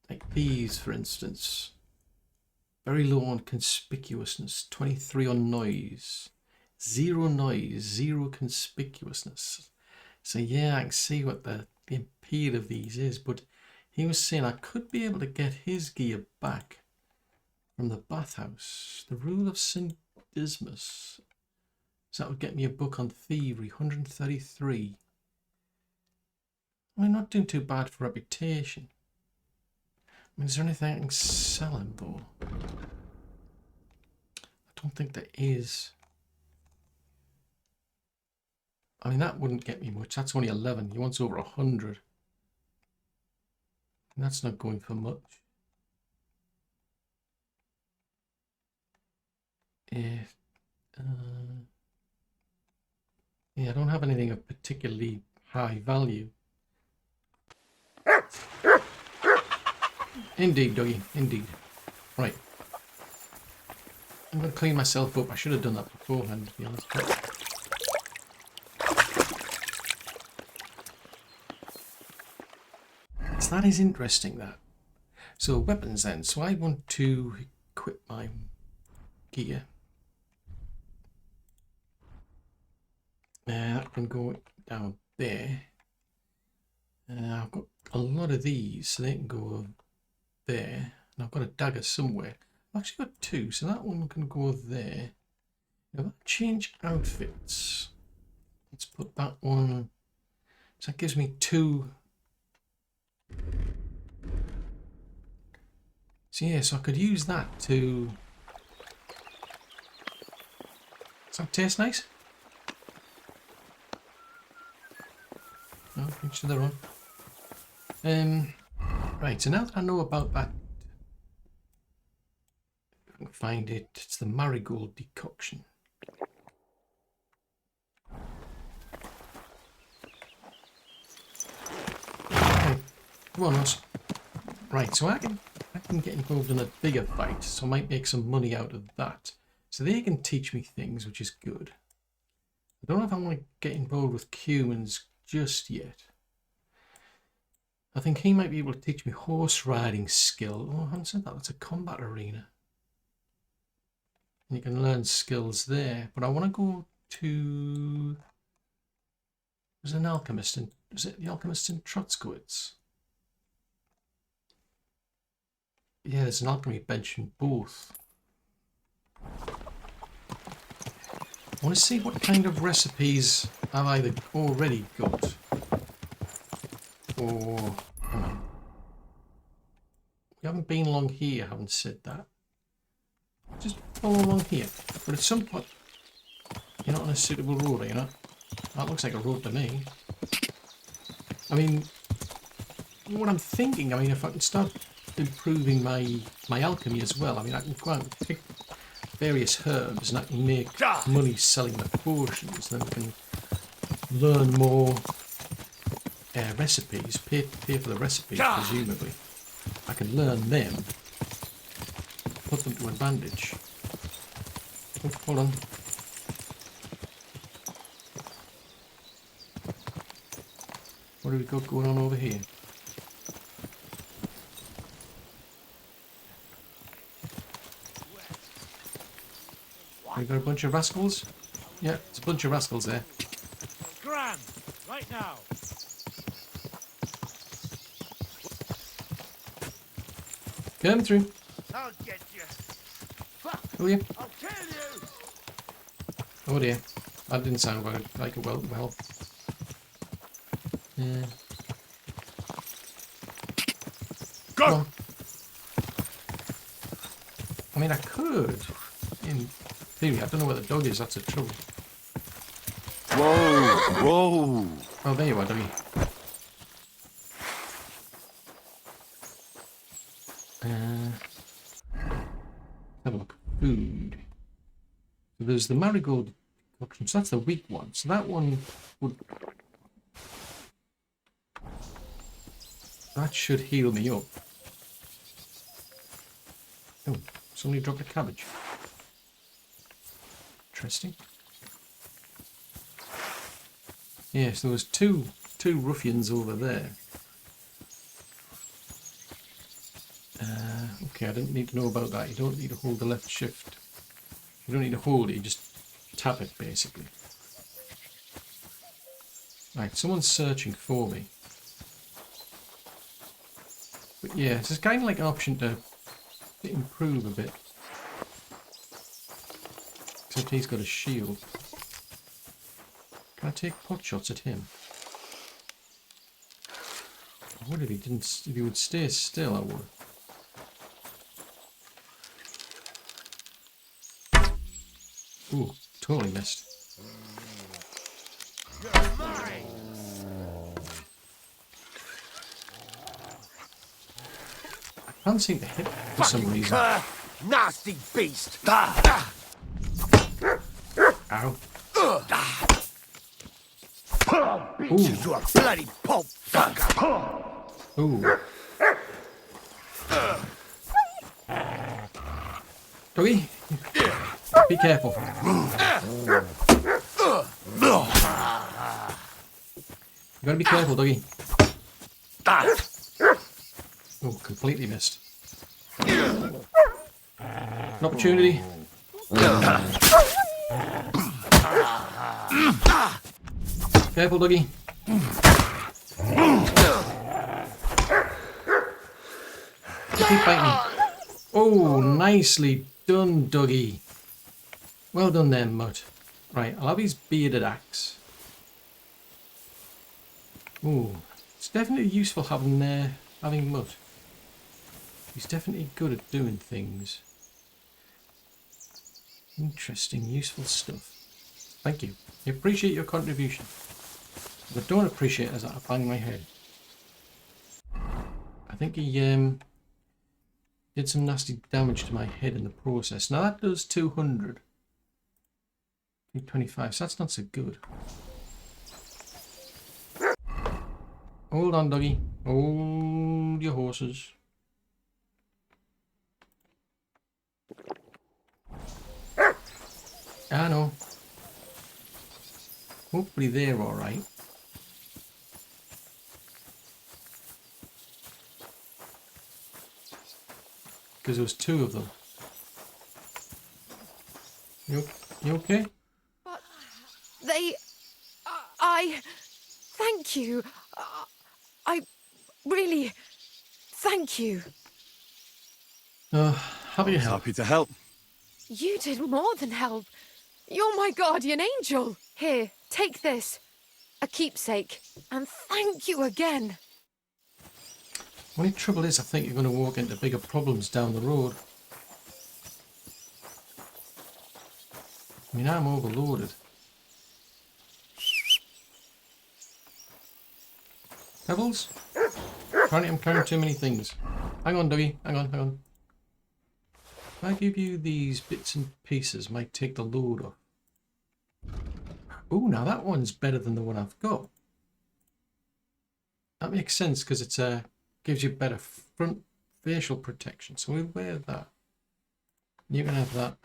like these, for instance, very low on conspicuousness, 23 on noise, 0 conspicuousness. So yeah, I can see what the appeal of these is, but he was saying I could be able to get his gear back from the bathhouse. The Rule of St. Dismas. So that would get me a book on thievery, 133. I mean, not doing too bad for reputation. I mean, is there anything I can sell him for? I don't think there is. I mean, that wouldn't get me much. That's only 11. He wants over 100. And that's not going for much. Yeah, I don't have anything of particularly high value. Indeed, doggy, indeed. Right. I'm going to clean myself up. I should have done that beforehand, to be honest. So that is interesting, that. So weapons then. So I want to equip my gear. That can go down there. I've got a lot of these, so they can go there. And I've got a dagger somewhere. I've actually got two, so that one can go there. Now, if I change outfits, let's put that one. So that gives me two. So yeah, so I could use that to. Does that taste nice? No, each to their own. Right, so now that I know about that, if I can find it, it's the marigold decoction. Okay, come on, Ross. Right, so I can get involved in a bigger fight, so I might make some money out of that. So they can teach me things, which is good. I don't know if I want to get involved with humans just yet. I think he might be able to teach me horse riding skill. Oh, I haven't said that. That's a combat arena. And you can learn skills there. But I want to go to... There's an alchemist in... Is it the alchemist in Trotzkowitz? Yeah, there's an alchemy bench in both. I want to see what kind of recipes I've either already got or... Hang on. We haven't been along here, haven't said that. Just follow along here. But at some point... You're not on a suitable road, are you not? That looks like a road to me. I mean... What I'm thinking, I mean, if I can start improving my alchemy as well, I mean, I can go out and pick various herbs and I can make money selling the potions, then I can learn more recipes, pay for the recipes presumably. I can learn them, put them to advantage. Oh, hold on. What do we got going on over here? We got a bunch of rascals? Yeah, it's a bunch of rascals there. Grand, right now. Come through. I'll get you. Oh yeah. I'll kill you. Oh dear. That didn't sound like a well. Yeah. Go. Come on. I mean, I could. In theory, I don't know where the dog is. That's the trouble. Whoa, whoa. Oh, there you are, doggy. have a look. Food. So there's the marigold concoction. So that's the weak one. So that one would... That should heal me up. Oh, somebody dropped a cabbage. Interesting. Yes, there was two ruffians over there. Okay, I didn't need to know about that. You don't need to hold the left shift. You don't need to hold it, you just tap it basically. Right, someone's searching for me. But yeah, it's kind of like an option to improve a bit. Except he's got a shield. Can I take pot shots at him? I would if he didn't. If he would stay still, I would. Ooh, totally missed. I can't seem to hit for some reason. Nasty beast! Ow. Beat you to a bloody pulp, fucker! Ooh. Doggy, be careful. You gotta be careful, Doggy. Oh, completely missed. An opportunity. Careful, Doggy. Keep biting. Oh, nicely done, Dougie. Well done there, Mutt. Right, I'll have his bearded axe. Ooh, it's definitely useful having Mutt. He's definitely good at doing things. Interesting, useful stuff. Thank you. I appreciate your contribution. What I don't appreciate is that I banged my head. I think he did some nasty damage to my head in the process. Now that does 200. 25, so that's not so good. Hold on, Doggy. Hold your horses. I know. Hopefully they're alright. Because there was two of them. You okay? But thank you. I really thank you. Happy to help. Happy to help. You did more than help. You're my guardian angel. Here, take this. A keepsake. And thank you again. Only trouble is, I think you're going to walk into bigger problems down the road. I mean, I'm overloaded. Pebbles? I'm carrying too many things. Hang on, Dougie. Hang on. If I give you these bits and pieces, might take the load off. Oh, now that one's better than the one I've got. That makes sense because it's gives you better front facial protection. So we'll wear that. You can have that.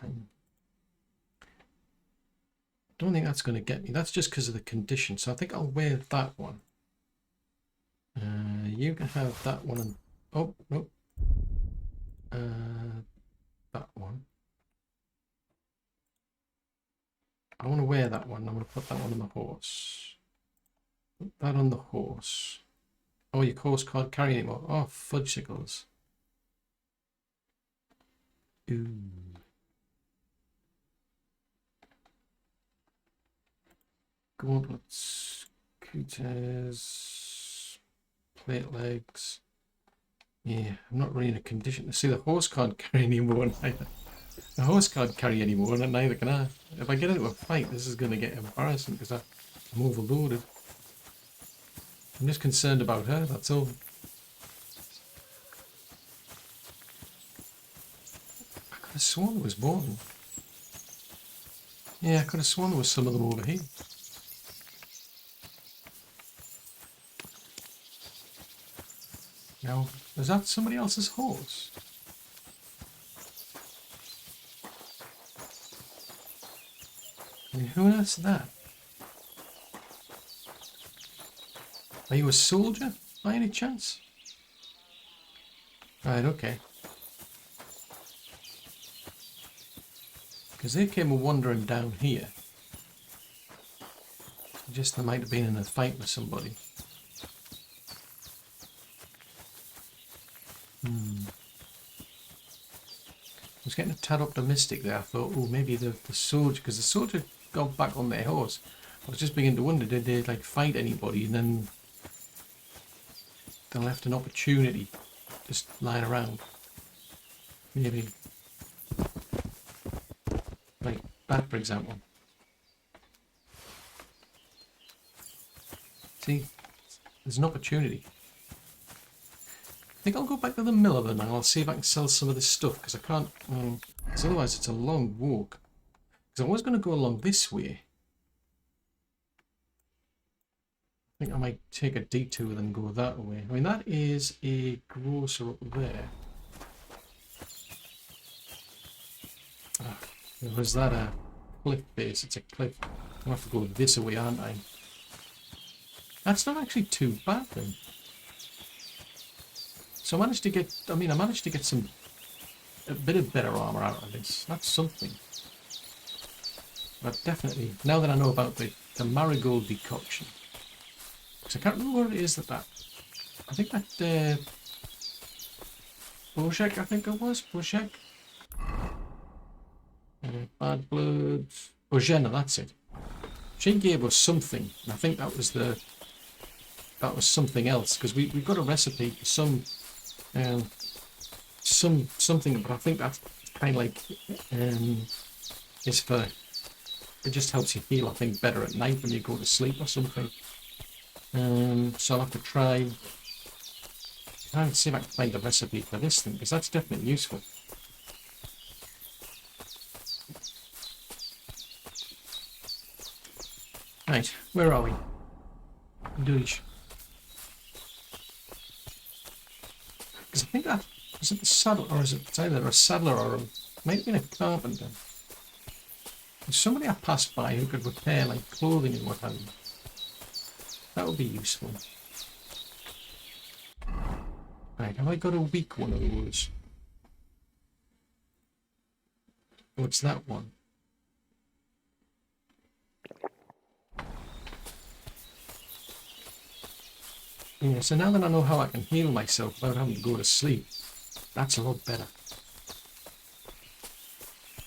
Don't think that's going to get me. That's just because of the condition. So I think I'll wear that one. You can have that one. And oh, nope. That one. I want to wear that one. I'm going to put that one on the horse. Put that on the horse. Oh, your course can't carry anymore. Oh, fudgesicles. Ooh. Gauntlets, cutters, plate legs. Yeah, I'm not really in a condition to see. The horse can't carry anymore neither. The horse can't carry anymore, and neither can I. If I get into a fight, this is going to get embarrassing because I'm overloaded. I'm just concerned about her, that's all. I could have sworn there was more than... Yeah, I could have sworn there was some of them over here. Now, is that somebody else's horse? I mean, who on earth's that? Are you a soldier, by any chance? Right, okay. Because they came wandering down here. Just they might have been in a fight with somebody. I was getting a tad optimistic there. I thought, oh, maybe the soldier, because the soldier got back on their horse. I was just beginning to wonder, did they like fight anybody and then they left an opportunity just lying around? Maybe like that, for example. See, there's an opportunity. I think I'll go back to the mill then and I'll see if I can sell some of this stuff, because I can't, because otherwise it's a long walk. Because I was going to go along this way. I think I might take a detour and go that way. I mean, that is a grocer up there. Was that a cliff base? It's a cliff. I'll have to go this way, aren't I? That's not actually too bad then. So I managed to get, I managed to get a bit of better armor out of this. That's something. But definitely, now that I know about the marigold decoction, because I can't remember what it is that I think that, Boshek, I think it was, Boshek? Bad Blood, Bojena, that's it. She gave us something, and I think that was something else, because we got a recipe for something, but I think that's kind of like is for, it just helps you heal, I think, better at night when you go to sleep or something. So I'll have to try and see if I can find a recipe for this thing, because that's definitely useful. Right, where are we? Doosh. Because I think that, is it the saddle, or is it either a saddler or a, might have been a carpenter. There's somebody I passed by who could repair like clothing and what have you. That would be useful. Right, have I got a weak one of those? What's that one? Yeah, so now that I know how I can heal myself without having to go to sleep, that's a lot better.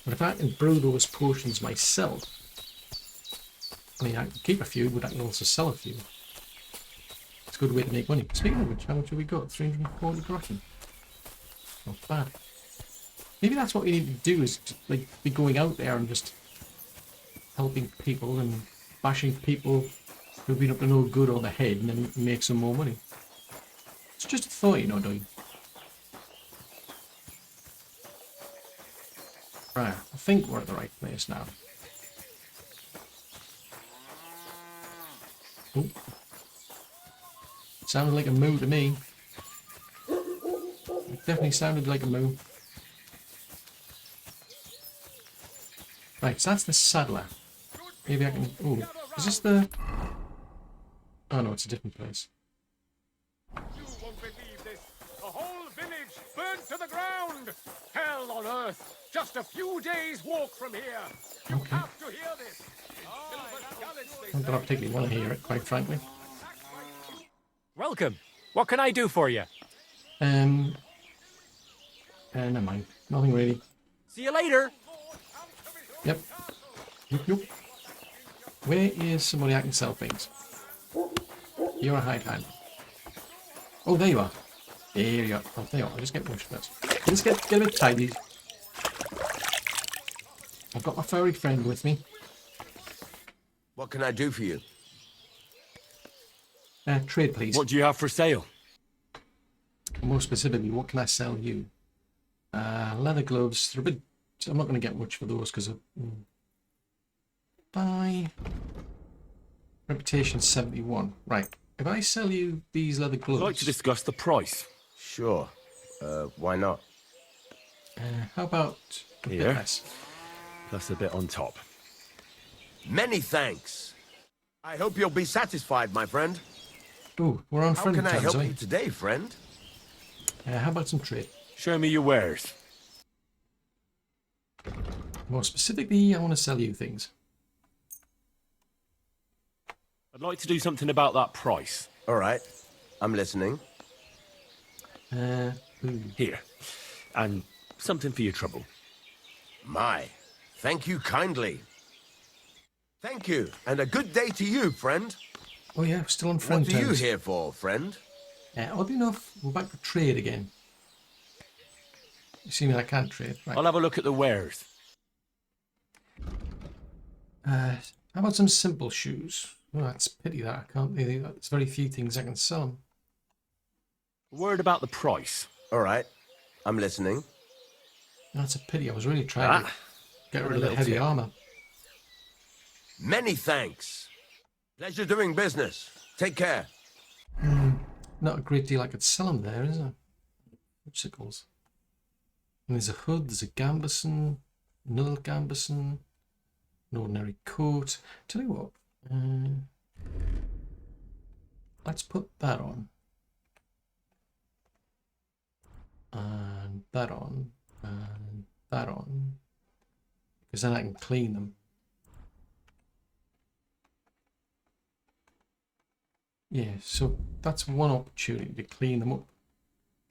But if I can brew those potions myself, I mean, I can keep a few, but I can also sell a few. It's a good way to make money. Speaking of which, how much have we got? 340 groschen. Not bad. Maybe that's what we need to do, is to, like, be going out there and just helping people and bashing people who've been up to no good on the head, and then make some more money. It's just a thought, you know, doing. Right, I think we're at the right place now. Oh. Sounded like a moo to me. It definitely sounded like a moo. Right, so that's the saddler. Maybe I can... Oh, is this the... Oh no, it's a different place. You won't believe this. The whole village burnt to the ground. Hell on earth. Just a few days' walk from here. You Okay. have to hear this. Not that I particularly want to hear it, quite frankly. Welcome. What can I do for you? Never mind. Nothing really. See you later. Yep. Yep. Where is somebody I can sell things? You're a high time. Oh, there you are. There you are. Oh, there you are. I'll just get pushed first. Let's get a bit tidy. I've got my furry friend with me. What can I do for you? Trade, please. What do you have for sale? More specifically, what can I sell you? Leather gloves. They're a bit I'm not going to get much for those because buy reputation 71. Right. If I sell you these leather I'd gloves, like to discuss the price. Sure. Why not? how about a bit Here. less? Plus a bit on top. Many thanks. I hope you'll be satisfied, my friend. Ooh, we're on How friend can I terms, help are you we? today, friend? How about some trade? Show me your wares. More specifically, I want to sell you things. I'd like to do something about that price. All right. I'm listening. Ooh. Here. And something for your trouble. My, thank you kindly. Thank you, and a good day to you, friend. Oh yeah, we're still on friend What are you terms. here for, friend? Oddly enough, we're back to trade again. You see me, I can't trade. Right. I'll have a look at the wares. How about some simple shoes? Oh, that's a pity that I can't. There's very few things I can sell 'em. A word about the price. All right. I'm listening. That's a pity. I was really trying to get rid of the heavy armor. Many thanks. Pleasure doing business. Take care. Not a great deal I could sell them there, is there? Obstacles. And there's a hood, there's a gambeson, another gambeson, an ordinary coat. Tell you what, let's put that on. And that on. And that on. Because then I can clean them. Yeah, so that's one opportunity to clean them up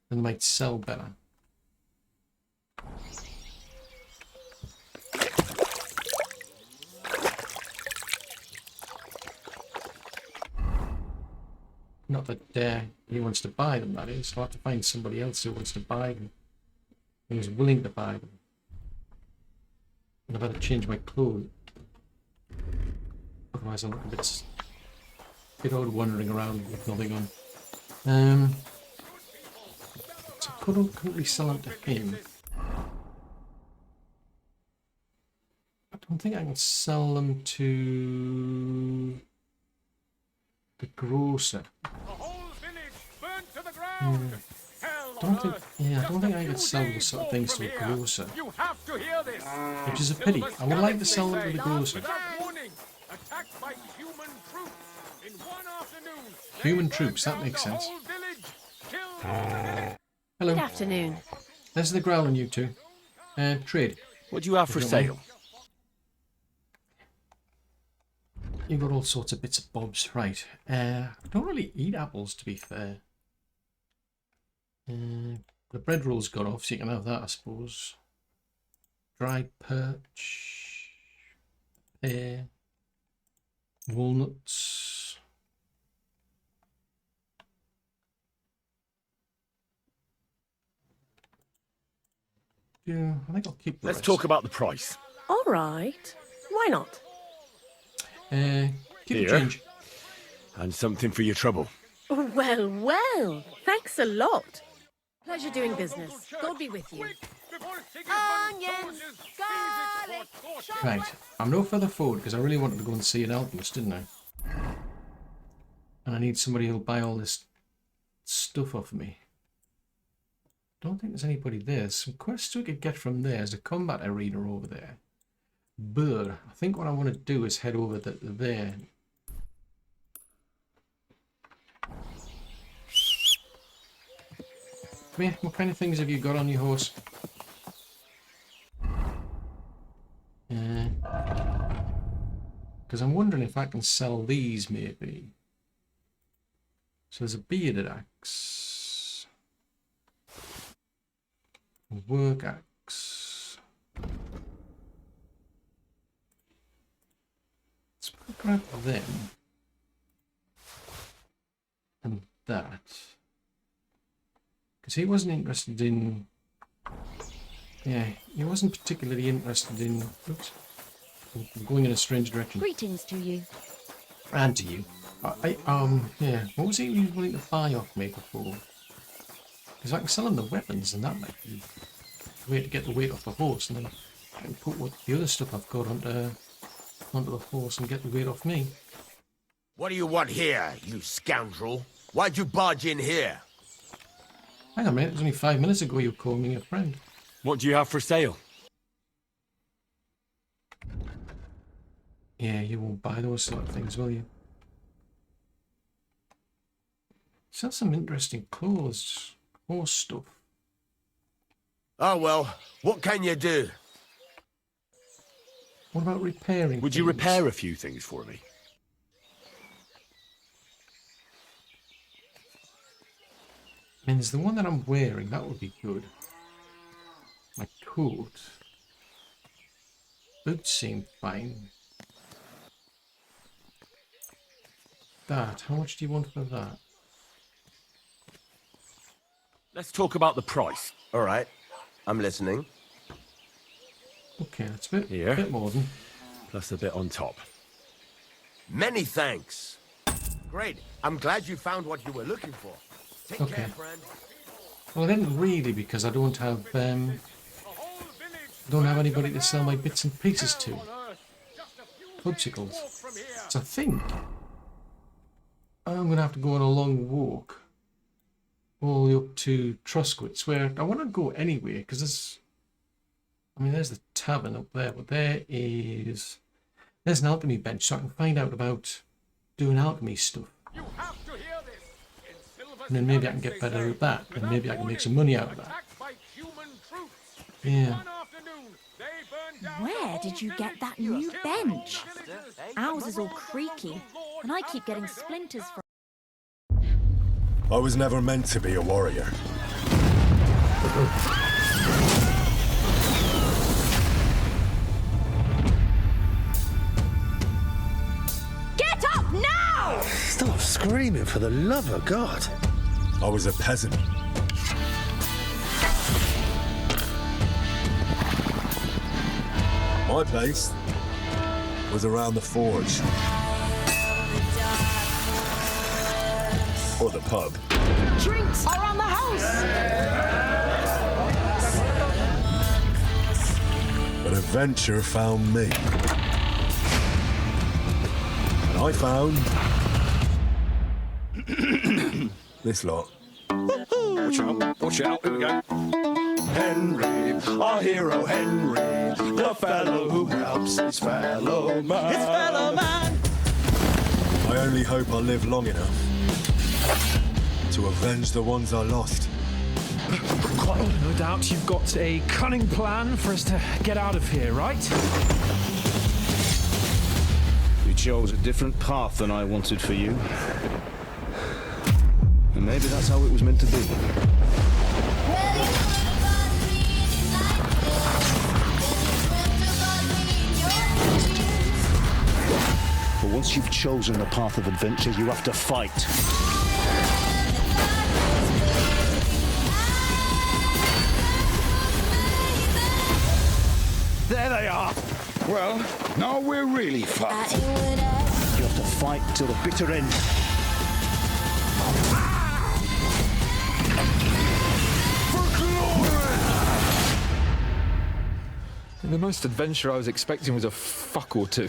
and they might sell better. Not that he wants to buy them, that is. I'll have to find somebody else who wants to buy them. Who's willing to buy them. And I've had to change my clothes. Otherwise I'll look a bit old wandering around with nothing on. So couldn't really sell them to him. I don't think I can sell them to the grocer. I don't think I could sell those sort of things to a grocer. Which is a pity. I would like to sell them to the grocer. Human troops, that makes sense. Hello. Good afternoon. There's the growl on you two. Trade. What do you have for sale? You've got all sorts of bits of bobs, right. I don't really eat apples, to be fair. The bread roll's gone off, so you can have that, I suppose. Dried perch. Pear. Walnuts. Yeah, I think I'll keep the Let's rest. talk about the price. All right. Why not? Keep the Here. change. And something for your trouble. Well, well. Thanks a lot. Pleasure doing business. God be with you. Onions, garlic, Right, I'm no further forward because I really wanted to go and see an alchemist, didn't I? And I need somebody who'll buy all this stuff off me. Don't think there's anybody there. There's some quests we could get from there. There's a combat arena over there. But I think what I want to do is head over there. Come here, what kind of things have you got on your horse? Because I'm wondering if I can sell these, maybe. So there's a bearded axe. A work axe. Let's grab them. And that. Because he wasn't interested in... Yeah, he wasn't particularly interested in... Oops. I'm going in a strange direction. Greetings to you. And to you. Yeah. What was he willing to buy off me before? Because I can sell him the weapons, and that might be the way to get the weight off the horse, and then And put what the other stuff I've got onto the horse and get the weight off me. What do you want here, you scoundrel? Why'd you barge in here? Hang on a minute, it was only 5 minutes ago you called me a friend. What do you have for sale? Yeah, you won't buy those sort of things, will you? Sell some interesting clothes, horse stuff. Oh well, what can you do? What about repairing Would you things? repair a few things for me? I mean, there's the one that I'm wearing, that would be good. My coat. Boots seem fine. That, how much do you want for that? Let's talk about the price. All right, I'm listening. Okay, that's a Here. bit more than... Plus a bit on top. Many thanks. Great, I'm glad you found what you were looking for. Take Okay. care, friend. Well, I didn't really, because I don't have anybody to sell my bits and pieces to. Fudgicles. So I think I'm going to have to go on a long walk all the way up to Trusquitz, where I want to go anyway, because there's the tavern up there, but there's an alchemy bench, so I can find out about doing alchemy stuff. You have to hear this. In Silver And then maybe I can Scabbards, get they better say, at that, and without maybe I can make warning, some money out of that. attacked by human troops. Yeah. One afternoon, they burned down Where the whole did you get village, that new killed all bench? the villagers. Ours is all creaky, and I keep getting splinters from... I was never meant to be a warrior. Get up now! Stop screaming, for the love of God. I was a peasant. My place was around the forge. Or the pub. Drinks around the house! But adventure found me. And I found... this lot. Watch out, watch out, here we go. Henry, our hero Henry, the fellow who helps his fellow man. His fellow man. I only hope I live long enough to avenge the ones I lost. No doubt you've got a cunning plan for us to get out of here, right? You chose a different path than I wanted for you. And maybe that's how it was meant to be. But once you've chosen the path of adventure, you have to fight. There they are. Well, now we're really fucked. You have to fight till the bitter end. The most adventure I was expecting was a fuck or two.